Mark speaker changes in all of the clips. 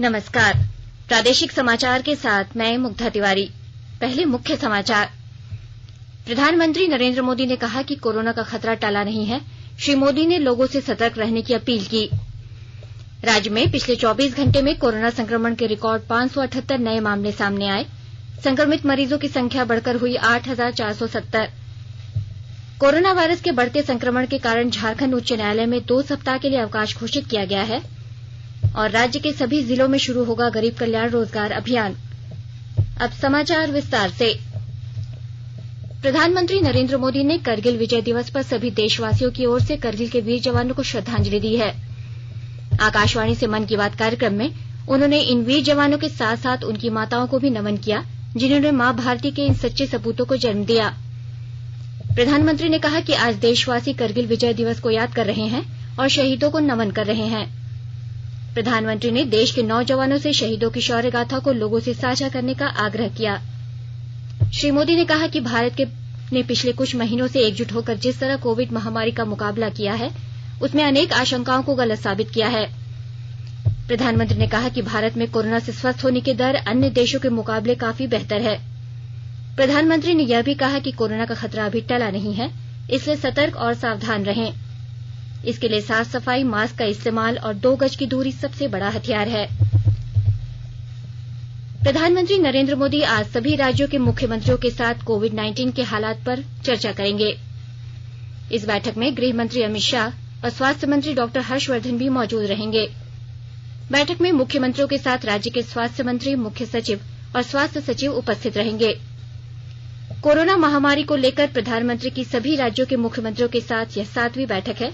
Speaker 1: नमस्कार। प्रादेशिक समाचार के साथ मैं मुग्धा तिवारी। पहले मुख्य समाचार। प्रधानमंत्री नरेंद्र मोदी ने कहा कि कोरोना का खतरा टला नहीं है। श्री मोदी ने लोगों से सतर्क रहने की अपील की। राज्य में पिछले 24 घंटे में कोरोना संक्रमण के रिकॉर्ड 578 नए मामले सामने आए। संक्रमित मरीजों की संख्या बढ़कर हुई 8,470। कोरोना वायरस के बढ़ते संक्रमण के कारण झारखंड उच्च न्यायालय में 2 सप्ताह के लिए अवकाश घोषित किया गया है। और राज्य के सभी जिलों में शुरू होगा गरीब कल्याण रोजगार अभियान। अब समाचार विस्तार से। प्रधानमंत्री नरेंद्र मोदी ने करगिल विजय दिवस पर सभी देशवासियों की ओर से करगिल के वीर जवानों को श्रद्धांजलि दी है। आकाशवाणी से मन की बात कार्यक्रम में उन्होंने इन वीर जवानों के साथ साथ उनकी माताओं को भी नमन किया, जिन्होंने मां भारती के इन सच्चे सपूतों को जन्म दिया। प्रधानमंत्री ने कहा कि आज देशवासी करगिल विजय दिवस को याद कर रहे हैं और शहीदों को नमन कर रहे हैं। प्रधानमंत्री ने देश के नौजवानों से शहीदों की शौर्य गाथा को लोगों से साझा करने का आग्रह किया। श्री मोदी ने कहा कि भारत ने पिछले कुछ महीनों से एकजुट होकर जिस तरह कोविड महामारी का मुकाबला किया है, उसमें अनेक आशंकाओं को गलत साबित किया है। प्रधानमंत्री ने कहा कि भारत में कोरोना से स्वस्थ होने की दर अन्य देशों के मुकाबले काफी बेहतर है। प्रधानमंत्री ने यह भी कहा कि कोरोना का खतरा अभी टला नहीं है, इसलिए सतर्क और सावधान रहें। इसके लिए साफ सफाई, मास्क का इस्तेमाल और 2 गज की दूरी सबसे बड़ा हथियार है। प्रधानमंत्री नरेंद्र मोदी आज सभी राज्यों के मुख्यमंत्रियों के साथ कोविड-19 के हालात पर चर्चा करेंगे। इस बैठक में गृह मंत्री अमित शाह और स्वास्थ्य मंत्री डॉक्टर हर्षवर्धन भी मौजूद रहेंगे। बैठक में मुख्यमंत्रियों के साथ राज्य के स्वास्थ्य मंत्री, मुख्य सचिव और स्वास्थ्य सचिव उपस्थित रहेंगे। कोरोना महामारी को लेकर प्रधानमंत्री की सभी राज्यों के मुख्यमंत्रियों के साथ यह 7वीं बैठक है।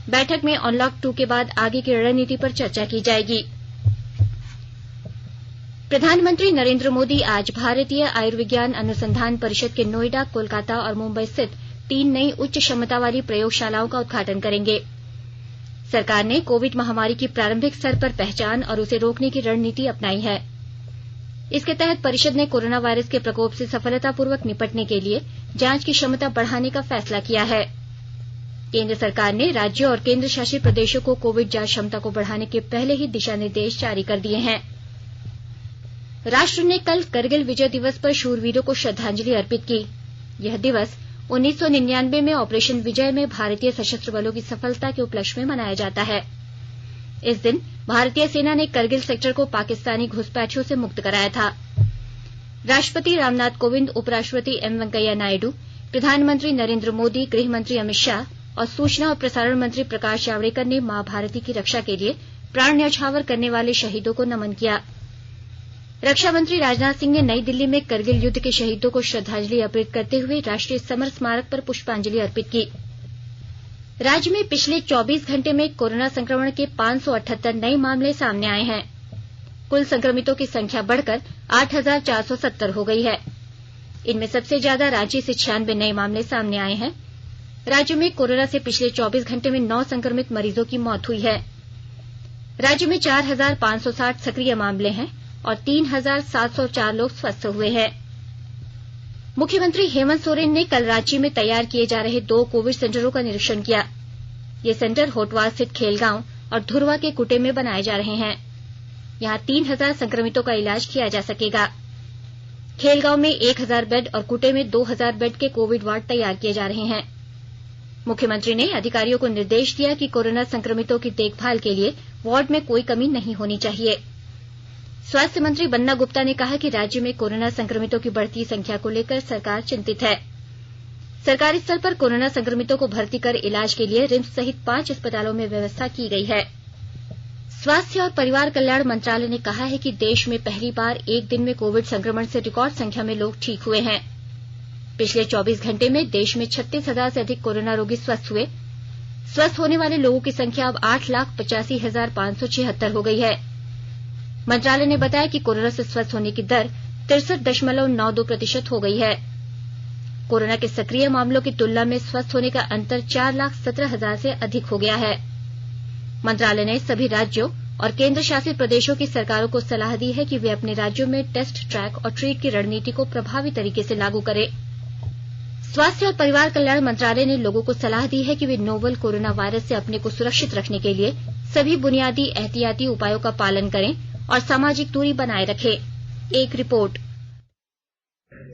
Speaker 1: बैठक में अनलॉक 2 के बाद आगे की रणनीति पर चर्चा की जाएगी। प्रधानमंत्री नरेंद्र मोदी आज भारतीय आयुर्विज्ञान अनुसंधान परिषद के नोएडा, कोलकाता और मुंबई स्थित 3 नई उच्च क्षमता वाली प्रयोगशालाओं का उद्घाटन करेंगे। सरकार ने कोविड महामारी की प्रारंभिक स्तर पर पहचान और उसे रोकने की रणनीति अपनाई है। इसके तहत परिषद ने कोरोना वायरस के प्रकोप से सफलतापूर्वक निपटने के लिए जांच की क्षमता बढ़ाने का फैसला किया है। केंद्र सरकार ने राज्यों और केंद्र शासित प्रदेशों को कोविड जांच क्षमता को बढ़ाने के पहले ही दिशा निर्देश जारी कर दिए हैं। राष्ट्र ने कल करगिल विजय दिवस पर शूरवीरों को श्रद्धांजलि अर्पित की। यह दिवस 1999 में ऑपरेशन विजय में भारतीय सशस्त्र बलों की सफलता के उपलक्ष्य में मनाया जाता है। इस दिन भारतीय सेना ने करगिल सेक्टर को पाकिस्तानी घुसपैठियों से मुक्त कराया था। राष्ट्रपति रामनाथ कोविंद, उपराष्ट्रपति एम वेंकैया नायडू, प्रधानमंत्री नरेंद्र मोदी, गृह मंत्री अमित शाह और सूचना और प्रसारण मंत्री प्रकाश जावड़ेकर ने मां भारती की रक्षा के लिए प्राण न्यौछावर करने वाले शहीदों को नमन किया। रक्षा मंत्री राजनाथ सिंह ने नई दिल्ली में करगिल युद्ध के शहीदों को श्रद्धांजलि अर्पित करते हुए राष्ट्रीय समर स्मारक पर पुष्पांजलि अर्पित की। राज्य में पिछले 24 घंटे में कोरोना संक्रमण के 578 नए मामले सामने आए हैं। कुल संक्रमितों की संख्या बढ़कर 8,470 हो गई है। इनमें सबसे ज्यादा रांची से 96 नए मामले सामने आए हैं। राज्य में कोरोना से पिछले 24 घंटे में 9 संक्रमित मरीजों की मौत हुई है। राज्य में 4,560 सक्रिय मामले हैं और 3,704 लोग स्वस्थ हुए हैं। मुख्यमंत्री हेमंत सोरेन ने कल रांची में तैयार किए जा रहे 2 कोविड सेंटरों का निरीक्षण किया। ये सेंटर होटवार स्थित खेलगांव और धुर्वा के कुटे में बनाए जा रहे हैं। यहां 3,000 संक्रमितों का इलाज किया जा सकेगा। खेलगांव में 1,000 बेड और कुटे में 2,000 बेड के कोविड वार्ड तैयार किए जा रहे हैं। मुख्यमंत्री ने अधिकारियों को निर्देश दिया कि कोरोना संक्रमितों की देखभाल के लिए वार्ड में कोई कमी नहीं होनी चाहिए। स्वास्थ्य मंत्री बन्ना गुप्ता ने कहा कि राज्य में कोरोना संक्रमितों की बढ़ती संख्या को लेकर सरकार चिंतित है। सरकारी स्तर पर कोरोना संक्रमितों को भर्ती कर इलाज के लिए रिम्स सहित 5 अस्पतालों में व्यवस्था की गई है। स्वास्थ्य और परिवार कल्याण मंत्रालय ने कहा है कि देश में पहली बार एक दिन में कोविड संक्रमण से रिकॉर्ड संख्या में लोग ठीक हुए हैं। पिछले 24 घंटे में देश में 36,000 से अधिक कोरोना रोगी स्वस्थ हुए। स्वस्थ होने वाले लोगों की संख्या अब 8,85,576 हो गई है। मंत्रालय ने बताया कि कोरोना से स्वस्थ होने की दर 63.92% हो गई है। कोरोना के सक्रिय मामलों की तुलना में स्वस्थ होने का अंतर 4,17,000 से अधिक हो गया है। मंत्रालय ने सभी राज्यों और केंद्र शासित प्रदेशों की सरकारों को सलाह दी है कि वे अपने राज्यों में टेस्ट, ट्रैक और ट्रीट की रणनीति को प्रभावी तरीके से लागू करें। स्वास्थ्य और परिवार कल्याण मंत्रालय ने लोगों को सलाह दी है कि वे नोवल कोरोना वायरस से अपने को सुरक्षित रखने के लिए सभी बुनियादी एहतियाती उपायों का पालन करें और सामाजिक दूरी बनाए रखें। एक रिपोर्ट।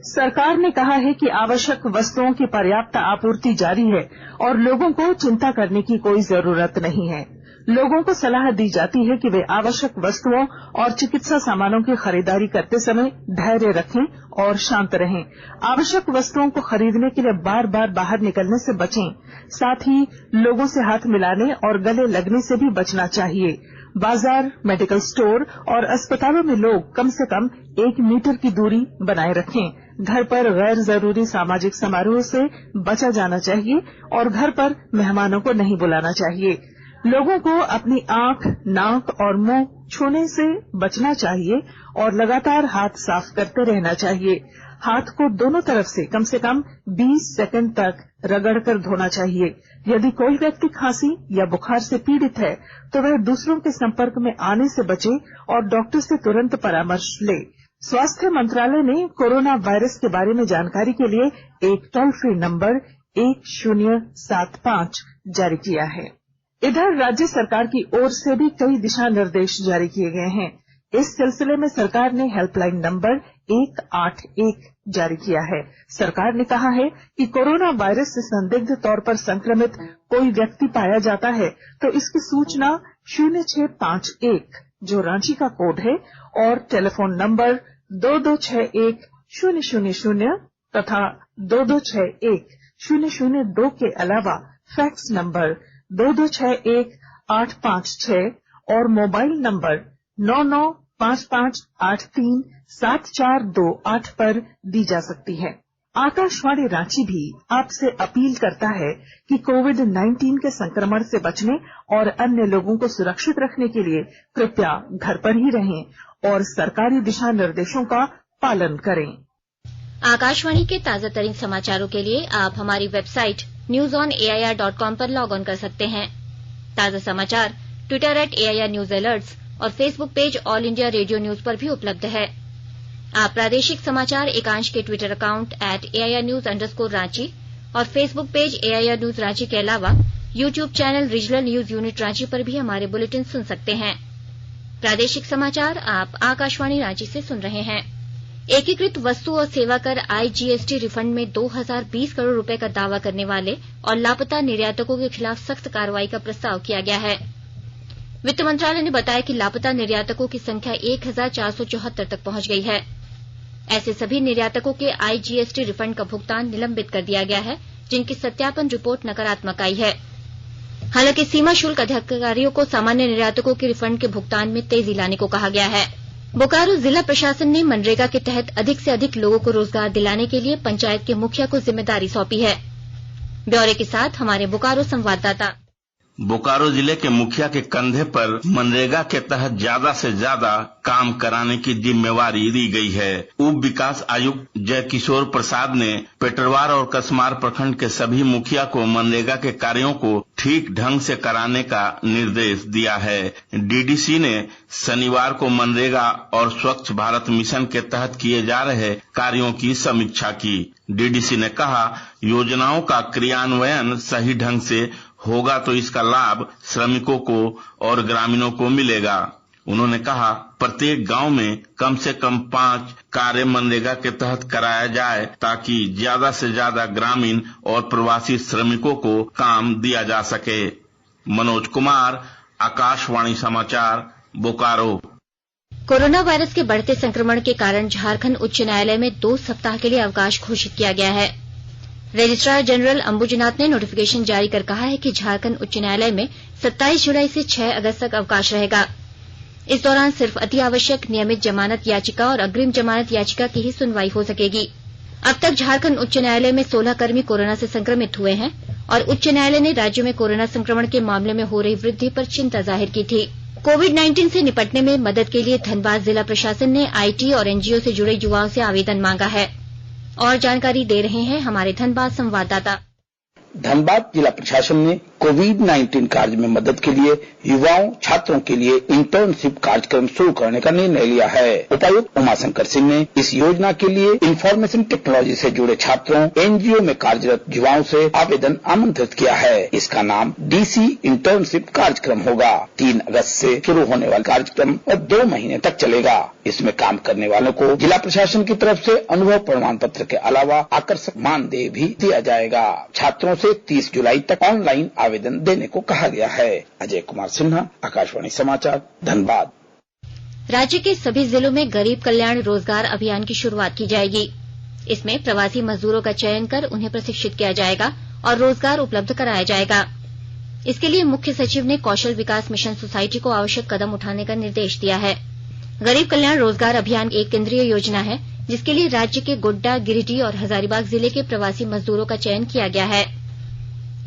Speaker 2: सरकार ने कहा है कि आवश्यक वस्तुओं की पर्याप्त आपूर्ति जारी है और लोगों को चिंता करने की कोई जरूरत नहीं है। लोगों को सलाह दी जाती है कि वे आवश्यक वस्तुओं और चिकित्सा सामानों की खरीदारी करते समय धैर्य रखें और शांत रहें। आवश्यक वस्तुओं को खरीदने के लिए बार बार बाहर निकलने से बचें। साथ ही लोगों से हाथ मिलाने और गले लगने से भी बचना चाहिए। बाजार, मेडिकल स्टोर और अस्पतालों में लोग कम से कम 1 मीटर की दूरी बनाए रखें। घर पर गैर जरूरी सामाजिक समारोह से बचा जाना चाहिए और घर पर मेहमानों को नहीं बुलाना चाहिए। लोगों को अपनी आंख, नाक और मुंह छूने से बचना चाहिए और लगातार हाथ साफ करते रहना चाहिए। हाथ को दोनों तरफ से कम 20 सेकंड तक रगड़कर धोना चाहिए। यदि कोई व्यक्ति खांसी या बुखार से पीड़ित है तो वह दूसरों के संपर्क में आने से बचे और डॉक्टर से तुरंत परामर्श ले। स्वास्थ्य मंत्रालय ने कोरोना वायरस के बारे में जानकारी के लिए एक टोल फ्री नंबर 1075 जारी किया है। इधर राज्य सरकार की ओर से भी कई दिशा निर्देश जारी किए गए हैं। इस सिलसिले में सरकार ने हेल्पलाइन नंबर 181 जारी किया है। सरकार ने कहा है कि कोरोना वायरस से संदिग्ध तौर पर संक्रमित कोई व्यक्ति पाया जाता है तो इसकी सूचना 0651 जो रांची का कोड है और टेलीफोन नंबर 2261-000 तथा 2261-002 के अलावा फैक्स नंबर 2261-856 और मोबाइल नंबर 9955837428 पर दी जा सकती है। आकाशवाणी रांची भी आपसे अपील करता है कि कोविड-19 के संक्रमण से बचने और अन्य लोगों को सुरक्षित रखने के लिए कृपया घर पर ही रहें और सरकारी दिशा निर्देशों का पालन करें।
Speaker 1: आकाशवाणी के ताजा तरीन समाचारों के लिए आप हमारी वेबसाइट newsonair.com पर लॉग ऑन कर सकते हैं। ताजा समाचार ट्विटर @AIR News Alerts और Facebook page all India radio news पर भी उपलब्ध है। आप प्रादेशिक समाचार एकांश के ट्विटर अकाउंट @AIR News_Ranchi और Facebook page AIR News Ranchi के अलावा YouTube channel regional news unit Ranchi पर भी हमारे बुलेटिन सुन सकते हैं। प्रादेशिक समाचार आप आकाशवाणी रांची से सुन रहे हैं। एकीकृत वस्तु और सेवा कर IGST रिफंड में 2020 करोड़ रुपए का दावा करने वाले और लापता निर्यातकों के खिलाफ सख्त कार्रवाई का प्रस्ताव किया गया है। वित्त मंत्रालय ने बताया कि लापता निर्यातकों की संख्या 1474 तक पहुंच गई है। ऐसे सभी निर्यातकों के IGST रिफंड का भुगतान निलंबित कर दिया गया है जिनकी सत्यापन रिपोर्ट नकारात्मक आई है। हालांकि सीमा शुल्क अधिकारियों को सामान्य निर्यातकों के रिफंड के भुगतान में तेजी लाने को कहा गया है। बोकारो जिला प्रशासन ने मनरेगा के तहत अधिक से अधिक लोगों को रोजगार दिलाने के लिए पंचायत के मुखिया को जिम्मेदारी सौंपी है। ब्यौरे के साथ हमारे बोकारो संवाददाता।
Speaker 3: बोकारो जिले के मुखिया के कंधे पर मनरेगा के तहत ज्यादा से ज्यादा काम कराने की जिम्मेवारी दी गई है। उप विकास आयुक्त जय किशोर प्रसाद ने पेटरवार और कसमार प्रखंड के सभी मुखिया को मनरेगा के कार्यों को ठीक ढंग से कराने का निर्देश दिया है। डीडीसी ने शनिवार को मनरेगा और स्वच्छ भारत मिशन के तहत किए जा रहे कार्यों की समीक्षा की। डीडीसी ने कहा, योजनाओं का क्रियान्वयन सही ढंग से होगा तो इसका लाभ श्रमिकों को और ग्रामीणों को मिलेगा। उन्होंने कहा, प्रत्येक गांव में कम से कम 5 कार्य मनरेगा के तहत कराया जाए ताकि ज्यादा से ज्यादा ग्रामीण और प्रवासी श्रमिकों को काम दिया जा सके। मनोज कुमार, आकाशवाणी समाचार, बोकारो।
Speaker 1: कोरोना वायरस के बढ़ते संक्रमण के कारण झारखंड उच्च न्यायालय में 2 सप्ताह के लिए अवकाश घोषित किया गया है। रजिस्ट्रार जनरल अंबुजनाथ ने नोटिफिकेशन जारी कर कहा है कि झारखंड उच्च न्यायालय में 27 जुलाई से 6 अगस्त तक अवकाश रहेगा। इस दौरान सिर्फ अति आवश्यक नियमित जमानत याचिका और अग्रिम जमानत याचिका की ही सुनवाई हो सकेगी। अब तक झारखंड उच्च न्यायालय में 16 कर्मी कोरोना से संक्रमित हुए हैं और उच्च न्यायालय ने राज्य में कोरोना संक्रमण के मामले में हो रही वृद्धि पर चिंता जाहिर की थी। कोविड-19 से निपटने में मदद के लिए धनबाद जिला प्रशासन ने IT और NGO से जुड़े युवाओं से आवेदन मांगा है। और जानकारी दे रहे हैं हमारे धनबाद संवाददाता।
Speaker 4: धनबाद जिला प्रशासन ने कोविड-19 कार्य में मदद के लिए युवाओं छात्रों के लिए इंटर्नशिप कार्यक्रम शुरू करने का निर्णय लिया है। उपायुक्त उमाशंकर सिंह ने इस योजना के लिए इंफॉर्मेशन टेक्नोलॉजी से जुड़े छात्रों, एनजीओ में कार्यरत युवाओं से आवेदन आमंत्रित किया है। इसका नाम डीसी इंटर्नशिप कार्यक्रम होगा। 3 अगस्त से शुरू होने वाला कार्यक्रम और 2 महीने तक चलेगा। इसमें काम करने वालों को जिला प्रशासन की तरफ से अनुभव प्रमाण पत्र के अलावा आकर्षक मानदेय भी दिया जाएगा। छात्रों से 30 जुलाई तक ऑनलाइन आवेदन देने को कहा गया है। अजय कुमार सिन्हा, आकाशवाणी समाचार, धनबाद।
Speaker 1: राज्य के सभी जिलों में गरीब कल्याण रोजगार अभियान की शुरुआत की जाएगी। इसमें प्रवासी मजदूरों का चयन कर उन्हें प्रशिक्षित किया जाएगा और रोजगार उपलब्ध कराया जाएगा। इसके लिए मुख्य सचिव ने कौशल विकास मिशन सोसाइटी को आवश्यक कदम उठाने का निर्देश दिया है। गरीब कल्याण रोजगार अभियान एक केंद्रीय योजना है जिसके लिए राज्य के गोड्डा, गिरिडीह और हजारीबाग जिले के प्रवासी मजदूरों का चयन किया गया है।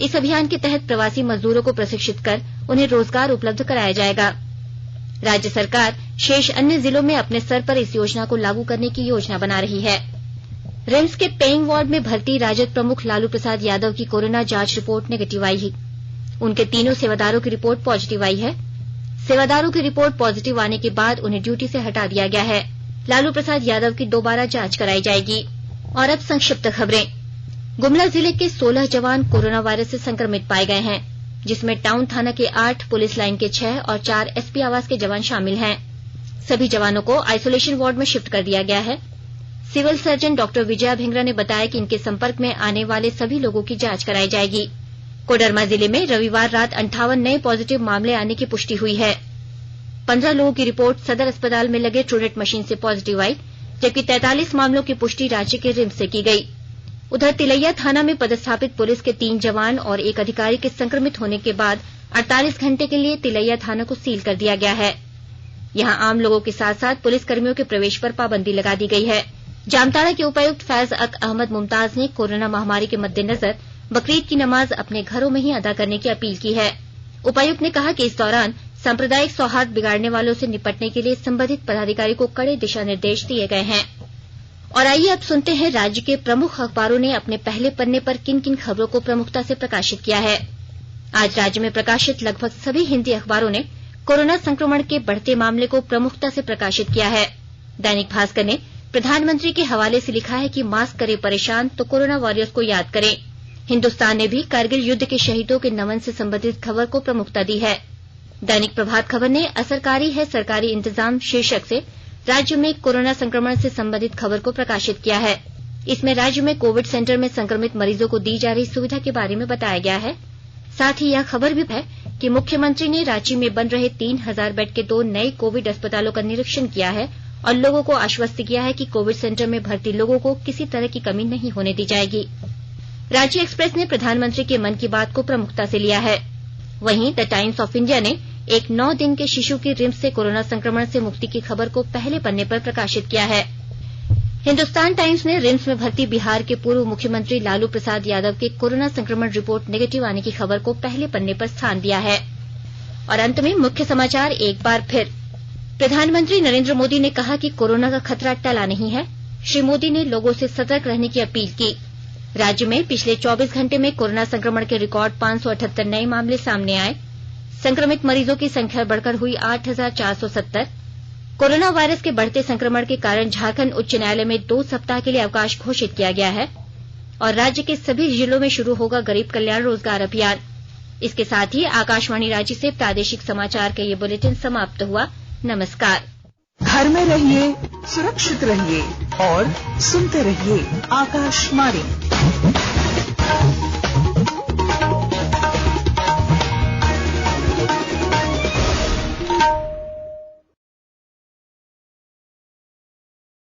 Speaker 1: इस अभियान के तहत प्रवासी मजदूरों को प्रशिक्षित कर उन्हें रोजगार उपलब्ध कराया जाएगा। राज्य सरकार शेष अन्य जिलों में अपने स्तर पर इस योजना को लागू करने की योजना बना रही है। रिम्स के पेइंग वार्ड में भर्ती राजद प्रमुख लालू प्रसाद यादव की कोरोना जांच रिपोर्ट नेगेटिव आई है। उनके तीनों सेवादारों की रिपोर्ट पॉजिटिव आई है। सेवादारों की रिपोर्ट पॉजिटिव आने के बाद उन्हें ड्यूटी से हटा दिया गया है। लालू प्रसाद यादव की दोबारा जांच कराई जाएगी। और अब संक्षिप्त खबरें। गुमला जिले के 16 जवान कोरोना वायरस से संक्रमित पाए गए हैं, जिसमें टाउन थाना के 8, पुलिस लाइन के 6 और 4 एसपी आवास के जवान शामिल हैं। सभी जवानों को आइसोलेशन वार्ड में शिफ्ट कर दिया गया है। सिविल सर्जन डॉक्टर विजया भिंगरा ने बताया कि इनके संपर्क में आने वाले सभी लोगों की जांच कराई जाएगी। कोडरमा जिले में रविवार रात 58 नए पॉजिटिव मामले आने की पुष्टि हुई है। 15 लोगों की रिपोर्ट सदर अस्पताल में लगे ट्रूनेट मशीन से पॉजिटिव आई, जबकि 43 मामलों की पुष्टि रांची के रिम्स से की गई। उधर तिलैया थाना में पदस्थापित पुलिस के 3 जवान और 1 अधिकारी के संक्रमित होने के बाद 48 घंटे के लिए तिलैया थाना को सील कर दिया गया है। यहां आम लोगों के साथ साथ पुलिस कर्मियों के प्रवेश पर पाबंदी लगा दी गई है। जामताड़ा के उपायुक्त फैज अक अहमद मुमताज ने कोरोना महामारी के मद्देनजर बकरीद की नमाज अपने घरों में ही अदा करने की अपील की है। उपायुक्त ने कहा कि इस दौरान सांप्रदायिक सौहार्द बिगाड़ने वालों से निपटने के लिए संबंधित पदाधिकारी को कड़े दिशा निर्देश दिए गए हैं। और आइए अब सुनते हैं राज्य के प्रमुख अखबारों ने अपने पहले पन्ने पर किन किन खबरों को प्रमुखता से प्रकाशित किया है। आज राज्य में प्रकाशित लगभग सभी हिंदी अखबारों ने कोरोना संक्रमण के बढ़ते मामले को प्रमुखता से प्रकाशित किया है। दैनिक भास्कर ने प्रधानमंत्री के हवाले से लिखा है कि मास्क करे परेशान तो कोरोना वॉरियर्स को याद करें। हिन्दुस्तान ने भी कारगिल युद्ध के शहीदों के नमन से संबंधित खबर को प्रमुखता दी है। दैनिक प्रभात खबर ने असरकारी है सरकारी इंतजाम शीर्षक से राज्य में कोरोना संक्रमण से संबंधित खबर को प्रकाशित किया है। इसमें राज्य में कोविड सेंटर में संक्रमित मरीजों को दी जा रही सुविधा के बारे में बताया गया है। साथ ही यह खबर भी है कि मुख्यमंत्री ने रांची में बन रहे 3000 बेड के 2 नए कोविड अस्पतालों का निरीक्षण किया है और लोगों को आश्वस्त किया है कि कोविड सेंटर में भर्ती लोगों को किसी तरह की कमी नहीं होने दी जाएगी। रांची एक्सप्रेस ने प्रधानमंत्री के मन की बात को प्रमुखता से लिया है। वहीं द टाइम्स ऑफ इंडिया ने एक 9 दिन के शिशु की रिम्स से कोरोना संक्रमण से मुक्ति की खबर को पहले पन्ने पर प्रकाशित किया है। हिन्दुस्तान टाइम्स ने रिम्स में भर्ती बिहार के पूर्व मुख्यमंत्री लालू प्रसाद यादव के कोरोना संक्रमण रिपोर्ट नेगेटिव आने की खबर को पहले पन्ने पर स्थान दिया है। और अंत में मुख्य समाचार एक बार फिर। प्रधानमंत्री नरेंद्र मोदी ने कहा कि कोरोना का खतरा टला नहीं है। श्री मोदी ने लोगों से सतर्क रहने की अपील की। राज्य में पिछले 24 घंटे में कोरोना संक्रमण के रिकॉर्ड 578 नए मामले सामने आए। संक्रमित मरीजों की संख्या बढ़कर हुई 8470। कोरोना वायरस के बढ़ते संक्रमण के कारण झारखंड उच्च न्यायालय में 2 सप्ताह के लिए अवकाश घोषित किया गया है। और राज्य के सभी जिलों में शुरू होगा गरीब कल्याण रोजगार अभियान। इसके साथ ही आकाशवाणी रांची से प्रादेशिक समाचार का ये बुलेटिन समाप्त हुआ। नमस्कार।
Speaker 2: घर में रहिए, सुरक्षित रहिए और सुनते रहिए आकाशवाणी।